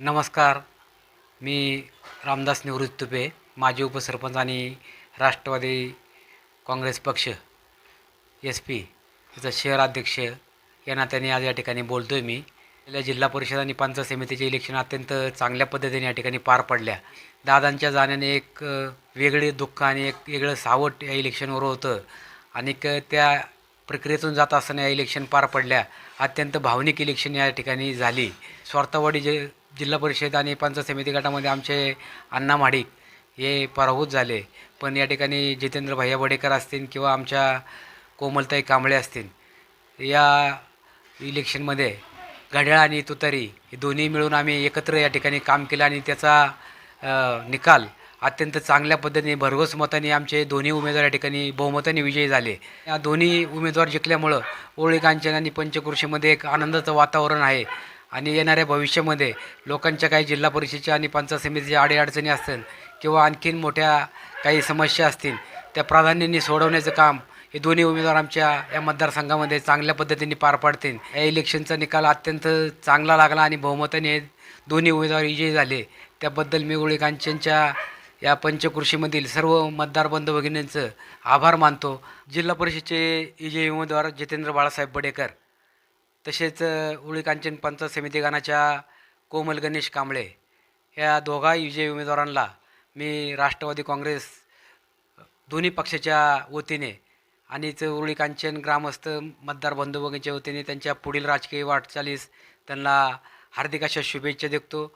नमस्कार. मी रामदास निवृत्ती तुपे, माजी उपसरपंच आणि राष्ट्रवादी काँग्रेस पक्ष एस पी याचा शहराध्यक्ष या नात्याने आज या ठिकाणी बोलतो आहे मी. गेल्या जिल्हा परिषद आणि पंचायत समितीचे इलेक्शन अत्यंत चांगल्या पद्धतीने या ठिकाणी पार पडल्या. दादांच्या जाण्याने एक वेगळे दुःख आणि एक वेगळं सावट या इलेक्शनवर होतं आणि त्या प्रक्रियेतून जात असताना या इलेक्शन पार पडल्या. अत्यंत भावनिक इलेक्शन या ठिकाणी झाली. स्वार्थवाडी जिल्हा परिषद आणि पंचायत समिती गटामध्ये आमचे अण्णा महाडिक हे पराभूत झाले. पण या ठिकाणी जितेंद्र भैया बडेकर असतील किंवा आमच्या कोमलताई कांबळे असतील, या इलेक्शनमध्ये घड्याळ आणि तुतारी हे दोन्ही मिळून आम्ही एकत्र या ठिकाणी काम केलं आणि त्याचा निकाल अत्यंत चांगल्या पद्धतीने भरघोस मताने आमचे दोन्ही उमेदवार या ठिकाणी बहुमताने विजयी झाले. या दोन्ही उमेदवार जिंकल्यामुळं ओळी कांचन आणि पंचक्रोशीमध्ये एक आनंदाचं वातावरण आहे आणि येणाऱ्या भविष्यामध्ये लोकांच्या काही जिल्हा परिषदेच्या आणि पंचायत समितीच्या अडीअडचणी असतील किंवा आणखीन मोठ्या काही समस्या असतील, त्या प्राधान्याने सोडवण्याचं काम हे दोन्ही उमेदवार आमच्या या मतदारसंघामध्ये चांगल्या पद्धतीने पार पाडतील. या इलेक्शनचा निकाल अत्यंत चांगला लागला आणि बहुमताने दोन्ही उमेदवार विजयी झाले. त्याबद्दल मी ओळी कांचनच्या या पंचकृषीमधील सर्व मतदार बंधू भगिनींचं आभार मानतो. जिल्हा परिषदेचे विजयी उमेदवार जितेंद्र बाळासाहेब बडेकर, तसेच ओळी कांचन पंचायत समिती गणाच्या कोमल गणेश कांबळे या दोघाही विजयी उमेदवारांना मी राष्ट्रवादी काँग्रेस दोन्ही पक्षाच्या वतीने आणि ओळी कांचन ग्रामस्थ मतदार बंधू भगिनीच्या वतीने त्यांच्या पुढील राजकीय वाटचालीस त्यांना हार्दिक अशा शुभेच्छा देतो.